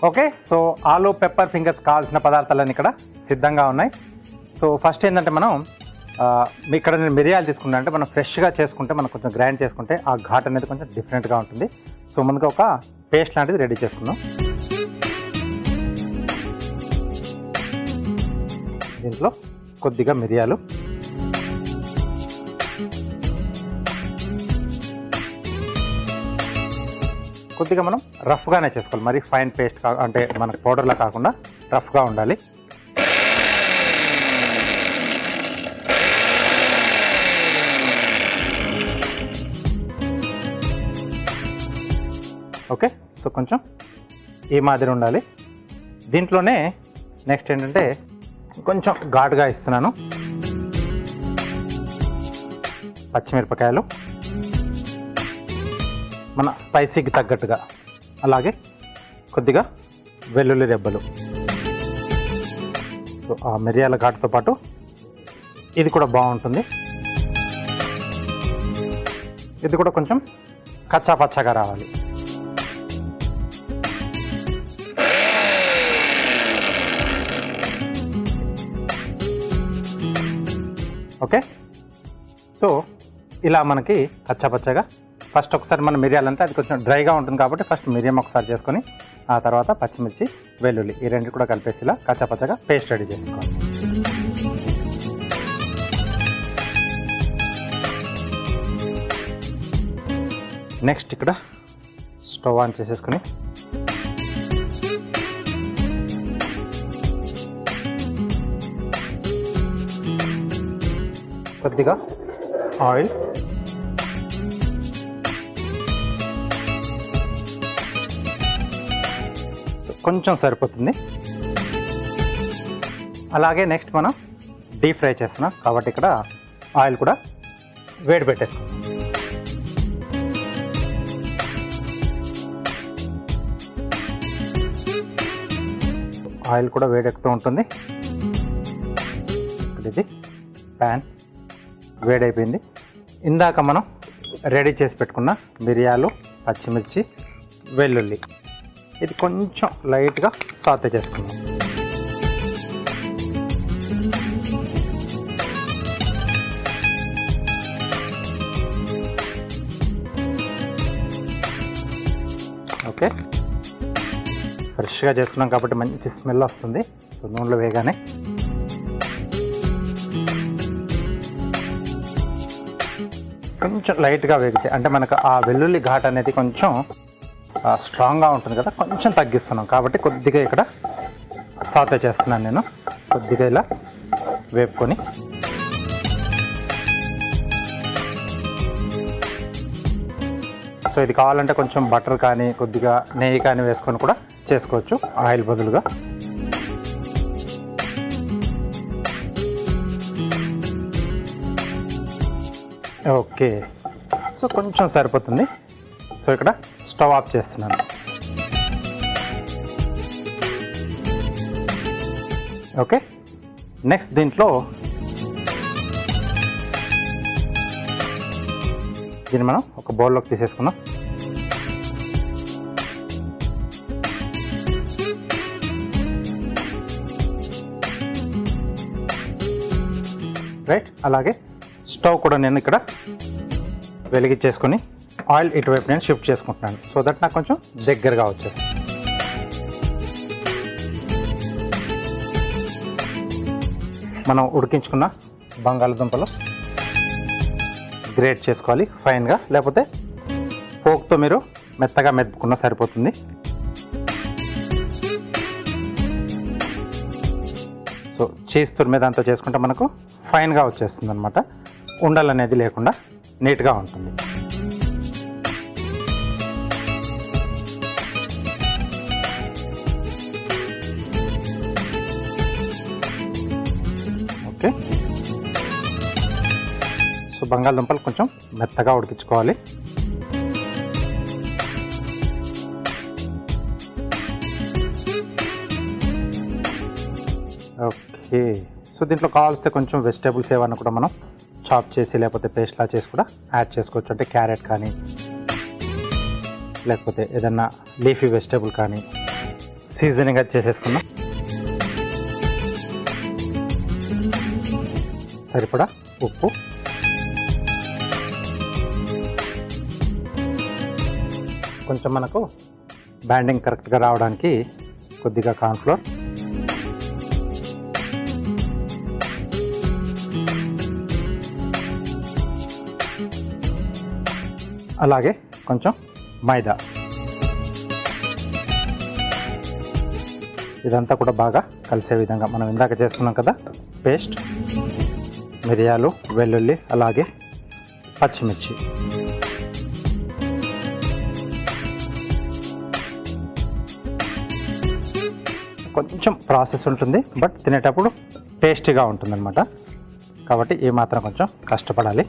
Okay, so ఆలు pepper fingers కావాల్సిన పదార్థాలన్నీ ఇక్కడ సిద్ధంగా ఉన్నాయి. సో ఫస్ట్ ఏంటంటే మనం ఇక్కడ నేను మిరియాలు తీసుకున్నా అంటే మనం ఫ్రెష్గా చేసుకుంటే మనం కొంచెం గ్రైండ్ చేసుకుంటే ఆ ఘాట్ అనేది కొంచెం డిఫరెంట్గా ఉంటుంది. సో ముందుగా ఒక పేస్ట్ లాంటిది రెడీ చేసుకుందాం. దీంట్లో కొద్దిగా మిరియాలు, కొద్దిగా మనం రఫ్గానే చేసుకోవాలి, మరి ఫైన్ పేస్ట్ అంటే మనకు పౌడర్లా కాకుండా రఫ్గా ఉండాలి. ఓకే, సో కొంచెం ఈ మాదిరి ఉండాలి. దీంట్లోనే నెక్స్ట్ ఏంటంటే కొంచెం ఘాటుగా ఇస్తున్నాను పచ్చిమిరపకాయలు మన స్పైసీకి తగ్గట్టుగా, అలాగే కొద్దిగా వెల్లుల్లి రెబ్బలు. సో ఆ మిరియాల ఘాటుతో పాటు ఇది కూడా బాగుంటుంది. ఇది కూడా కొంచెం కచ్చా పచ్చాగా రావాలి. ఓకే, సో ఇలా మనకి కచ్చాపచ్చగా ఫస్ట్ ఒకసారి మన మిరియాలంటే అది కొంచెం డ్రైగా ఉంటుంది కాబట్టి ఫస్ట్ మిరియం ఒకసారి చేసుకొని ఆ తర్వాత పచ్చిమిర్చి వెల్లుల్లి ఈ రెండు కూడా కలిపేసి ఇలా కచ్చాపచ్చగా పేస్ట్ రెడీ చేసుకోవాలి. నెక్స్ట్ ఇక్కడ స్టవ్ ఆన్ చేసేసుకొని కొద్దిగా ఆయిల్, కొంచెం సరిపోతుంది. అలాగే నెక్స్ట్ మనం డీప్ ఫ్రై చేస్తున్నాం కాబట్టి ఇక్కడ ఆయిల్ కూడా వేడి పెట్టేస్తాం. ఆయిల్ కూడా వేడెక్కుతూ ఉంటుంది. ఇది ప్యాన్ వేడైపోయింది. ఇందాక మనం రెడీ చేసి పెట్టుకున్న మిరియాలు, పచ్చిమిర్చి, వెల్లుల్లి ఇది కొంచెం లైట్గా సాతే చేసుకుందాం. ఓకే, ఫ్రెష్గా చేసుకున్నాం కాబట్టి మంచి స్మెల్ వస్తుంది. సో నూనెలో వేగానే కొంచెం లైట్గా వేగితే అంటే మనకు ఆ వెల్లుల్లి ఘాట్ అనేది కొంచెం స్ట్రాంగ్గా ఉంటుంది కదా, కొంచెం తగ్గిస్తున్నాం కాబట్టి కొద్దిగా ఇక్కడ సాతే చేస్తున్నాను నేను. కొద్దిగా ఇలా వేపుకొని సో ఇది కావాలంటే కొంచెం బటర్ కానీ కొద్దిగా నెయ్యి కానీ వేసుకొని కూడా చేసుకోవచ్చు ఆయిల్ బదులుగా. ఓకే, సో కొంచెం సరిపోతుంది. సో ఇక్కడ స్టవ్ ఆఫ్ చేస్తున్నాను. ఓకే, నెక్స్ట్ దీంట్లో దీన్ని మనం ఒక బౌల్లోకి తీసేసుకున్నాం. రైట్, అలాగే స్టవ్ కూడా నేను ఇక్కడ వెలిగించేసుకొని ఆయిల్ ఇటువైపు నేను షిఫ్ట్ చేసుకుంటున్నాను. సో దట్ నాకు కొంచెం దగ్గరగా వచ్చేస్తుంది. మనం ఉడికించుకున్న బంగాళదుంపలు గ్రేట్ చేసుకోవాలి ఫైన్గా, లేకపోతే పోక్తో మీరు మెత్తగా మెదుపుకున్నా సరిపోతుంది. సో చీజ్ తురిమే దాంతో చేసుకుంటే మనకు ఫైన్గా వచ్చేస్తుంది అనమాట, ఉండలు అనేది లేకుండా నీట్గా ఉంటుంది. ఓకే, సో బంగాళదుంపలు కొంచెం మెత్తగా ఉడికించుకోవాలి. ఓకే, సో దీంట్లో కావాల్సిన కొంచెం వెజిటేబుల్స్ ఏమన్నా కూడా మనం చాప్ చేసి లేకపోతే పేస్ట్లా చేసి కూడా యాడ్ చేసుకోవచ్చు. అంటే క్యారెట్ కానీ లేకపోతే ఏదన్నా లీఫీ వెజిటేబుల్ కానీ సీజనింగ్ అది చేసేసుకుందాం. సరిపడా ఉప్పు, కొంచెం మనకు బ్యాండింగ్ కరెక్ట్గా రావడానికి కొద్దిగా కార్న్ఫ్లోర్, అలాగే కొంచెం మైదా. ఇదంతా కూడా బాగా కలిసే విధంగా మనం ఇందాక చేసుకున్నాం కదా పేస్ట్, మిరియాలు, వెల్లుల్లి, అలాగే పచ్చిమిర్చి. కొంచెం ప్రాసెస్ ఉంటుంది, బట్ తినేటప్పుడు టేస్టీగా ఉంటుందన్నమాట. కాబట్టి ఈ మాత్రం కొంచెం కష్టపడాలి.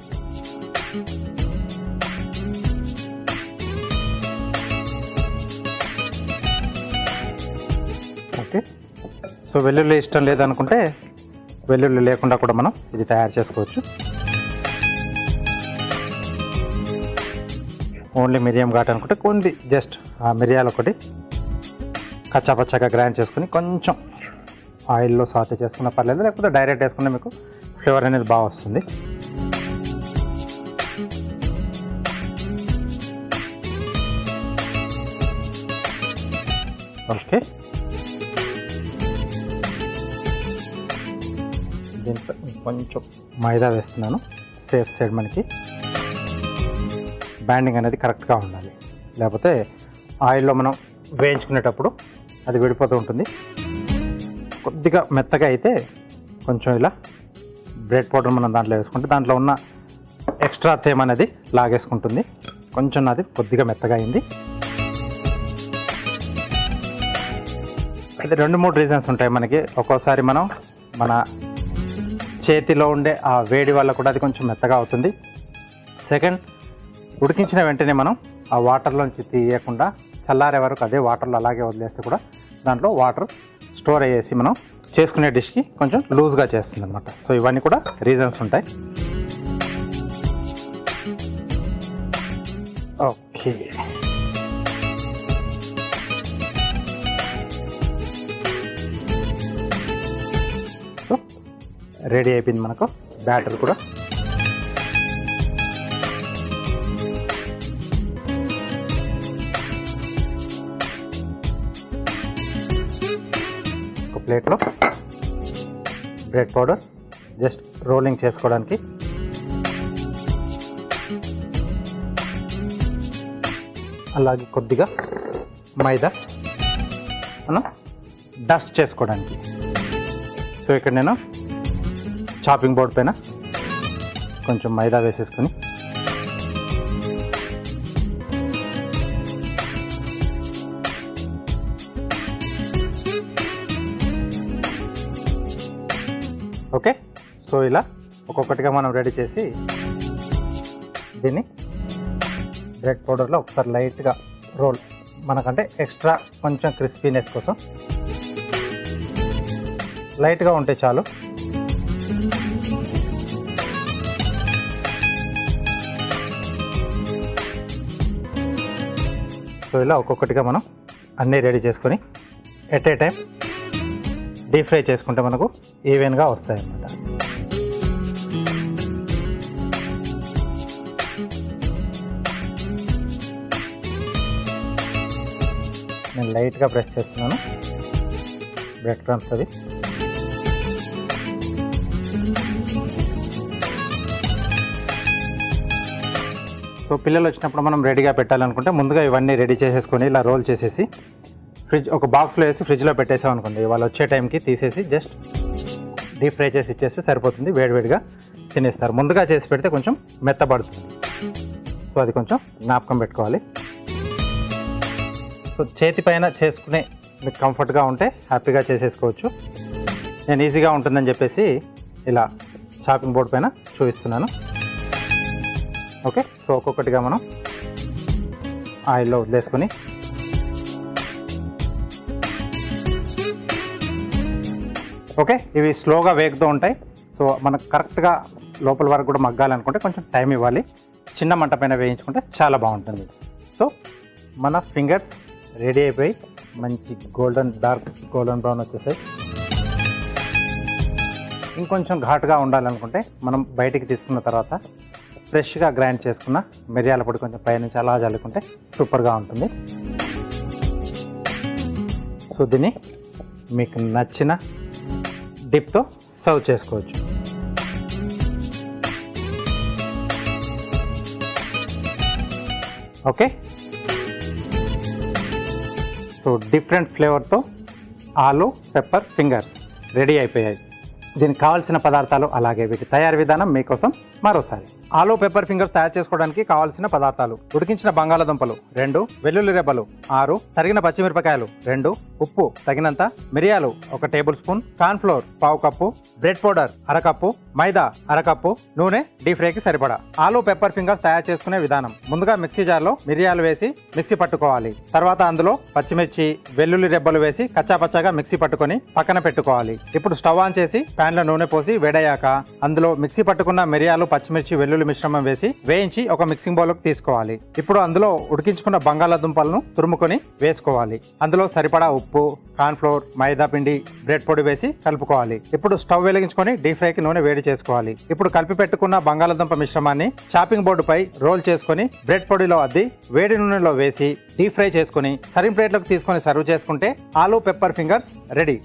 ఓకే, సో వెల్లుల్లి ఇష్టం లేదనుకుంటే వెల్లుల్లి లేకుండా కూడా మనం ఇది తయారు చేసుకోవచ్చు. ఓన్లీ మిరియం ఘాట్ అనుకుంటే కొన్ని జస్ట్ ఆ మిరియాలు ఒకటి కచ్చాపచ్చాగా గ్రైండ్ చేసుకుని కొంచెం ఆయిల్లో సాతే చేసుకున్న పర్లేదు, లేకపోతే డైరెక్ట్ వేసుకున్న మీకు ఫ్లేవర్ అనేది బాగా వస్తుంది. ఓకే, దీంట్లో కొంచెం మైదా వేస్తున్నాను. సేఫ్ సైడ్ మనకి బ్యాండింగ్ అనేది కరెక్ట్గా ఉండాలి, లేకపోతే ఆయిల్లో మనం వేయించుకునేటప్పుడు అది విడిపోతూ ఉంటుంది. కొద్దిగా మెత్తగా అయితే కొంచెం ఇలా బ్రెడ్ పౌడర్ మనం దాంట్లో వేసుకుంటే దాంట్లో ఉన్న ఎక్స్ట్రా తేమ అనేది లాగేసుకుంటుంది. కొంచెం అది కొద్దిగా మెత్తగా అయింది. అయితే 2-3 రీజన్స్ ఉంటాయి మనకి. ఒక్కోసారి మనం మన చేతిలో ఉండే ఆ వేడి వల్ల కూడా అది కొంచెం మెత్తగా అవుతుంది. సెకండ్, ఉడికించిన వెంటనే మనం ఆ వాటర్లోంచి తీయకుండా చల్లారే వరకు అదే వాటర్లో అలాగే వదిలేస్తే కూడా దాంట్లో వాటర్ స్టోర్ అయ్యేసి మనం చేసుకునే డిష్కి కొంచెం లూజ్గా చేస్తుంది అనమాట. సో ఇవన్నీ కూడా రీజన్స్ ఉంటాయి. ఓకే, సో రెడీ అయిపోయింది మనకు బ్యాటర్ కూడా. ప్లేట్లో బ్రెడ్ పౌడర్ జస్ట్ రోలింగ్ చేసుకోవడానికి, అలాగే కొద్దిగా మైదా మనం డస్ట్ చేసుకోవడానికి. సో ఇక్కడ నేను చాపింగ్ బోర్డ్ పైన కొంచెం మైదా వేసేసుకొని ఓకే, సో ఇలా ఒక్కొక్కటిగా మనం రెడీ చేసి దీన్ని బ్రెడ్ పౌడర్లో ఒకసారి లైట్గా రోల్, మనకంటే ఎక్స్ట్రా కొంచెం క్రిస్పీనెస్ కోసం లైట్గా ఉంటే చాలు. సో ఇలా ఒక్కొక్కటిగా మనం అన్నీ రెడీ చేసుకొని at a time deep fry చేసుకుంటే మనకు ఈవెన్గా వస్తాయి అన్నమాట. నేను లైట్గా ప్రెస్ చేస్తున్నాను బ్రెడ్ క్రమ్స్ అవి. సో పిల్లలు వచ్చినప్పుడు మనం రెడీగా పెట్టాలనుకుంటే ముందుగా ఇవన్నీ రెడీ చేసేసుకొని ఇలా రోల్ చేసేసి ఫ్రిడ్జ్ ఒక బాక్స్లో వేసి ఫ్రిడ్జ్లో పెట్టేసాం అనుకోండి, వాళ్ళు వచ్చే టైంకి తీసేసి జస్ట్ డీప్ ఫ్రై చేసి ఇచ్చేస్తే సరిపోతుంది. వేడివేడిగా తినేస్తారు. ముందుగా చేసి పెడితే కొంచెం మెత్తబడుతుంది. సో అది కొంచెం జ్ఞాపకం పెట్టుకోవాలి. సో చేతి పైన చేసుకునే మీకు కంఫర్ట్గా ఉంటే హ్యాపీగా చేసేసుకోవచ్చు. నేను ఈజీగా ఉంటుందని చెప్పేసి ఇలా చాపింగ్ బోర్డ్ పైన చూపిస్తున్నాను. ఓకే, సో ఒక్కొక్కటిగా మనం ఆయిల్లో వదిలేసుకొని ఓకే, ఇవి స్లోగా వేగుతూ ఉంటాయి. సో మనకు కరెక్ట్గా లోపల వరకు కూడా మగ్గాలనుకుంటే కొంచెం టైం ఇవ్వాలి. చిన్న మంట పైన వేయించుకుంటే చాలా బాగుంటుంది. సో మన ఫింగర్స్ రెడీ అయిపోయి మంచి డార్క్ గోల్డెన్ బ్రౌన్ వచ్చేసాయి. ఇంకొంచెం ఘాటుగా ఉండాలనుకుంటే మనం బయటికి తీసుకున్న తర్వాత ఫ్రెష్గా గ్రైండ్ చేసుకున్న మిరియాల పొడి కొంచెం పైనుంచి అలా చల్లుకుంటే సూపర్గా ఉంటుంది. సో దీన్ని మీకు నచ్చిన డిప్తో సర్వ్ చేసుకోవచ్చు. ఓకే, సో డిఫరెంట్ ఫ్లేవర్తో ఆలు పెప్పర్ ఫింగర్స్ రెడీ అయిపోయాయి. దీనికి కావాల్సిన పదార్థాలు అలాగే వీటి తయారీ విధానం మీకోసం మరోసారి. ఆలు పెప్పర్ ఫింగర్స్ తయారు చేసుకోవడానికి కావాల్సిన పదార్థాలు: ఉడికించిన బంగాళాదుంపలు 2, వెల్లుల్లి రెబ్బలు 6, తరిగిన పచ్చిమిరపకాయలు 2, ఉప్పు తగినంత, మిరియాలు 1 tablespoon, corn flour 1/2 cup, bread powder 1/2 cup, maida 1/2 cup, నూనె డీప్ ఫ్రైకి సరిపడా. ఆలు పెప్పర్ ఫింగర్స్ తయారు చేసుకునే విధానం: ముందుగా మిక్సీ జార్లో మిరియాలు వేసి మిక్సీ పట్టుకోవాలి. తర్వాత అందులో పచ్చిమిర్చి, వెల్లుల్లి రెబ్బలు వేసి కచ్చాపచ్చాగా మిక్సీ పట్టుకొని పక్కన పెట్టుకోవాలి. ఇప్పుడు స్టవ్ ఆన్ చేసి ప్యాన్ లో నూనె పోసి వేడయ్యాక అందులో మిక్సీ పట్టుకున్న మిరియాలు, పచ్చిమిర్చి, వెల్లుల్లి మిశ్రమం వేసి వేయించి ఒక మిక్సింగ్ బౌల్ లోకి తీసుకోవాలి. ఇప్పుడు అందులో ఉడికించుకున్న బంగాళాదుంపలను తురుముకొని వేసుకోవాలి. అందులో సరిపడా ఉప్పు, కార్న్ ఫ్లోర్, మైదా పిండి, బ్రెడ్ పొడి వేసి కలుపుకోవాలి. ఇప్పుడు స్టవ్ వెలిగించుకొని డీప్ ఫ్రైకి నూనె వేడి చేసుకోవాలి. ఇప్పుడు కలిపి పెట్టుకున్న బంగాళాదుంప మిశ్రమాన్ని చాపింగ్ బోర్డు పై రోల్ చేసుకుని బ్రెడ్ పొడిలో అద్ది వేడి నూనెలో వేసి డీప్ ఫ్రై చేసుకుని సర్వింగ్ ప్లేట్లోకి తీసుకొని సర్వ్ చేసుకుంటే ఆలు పెప్పర్ ఫింగర్స్ రెడీ.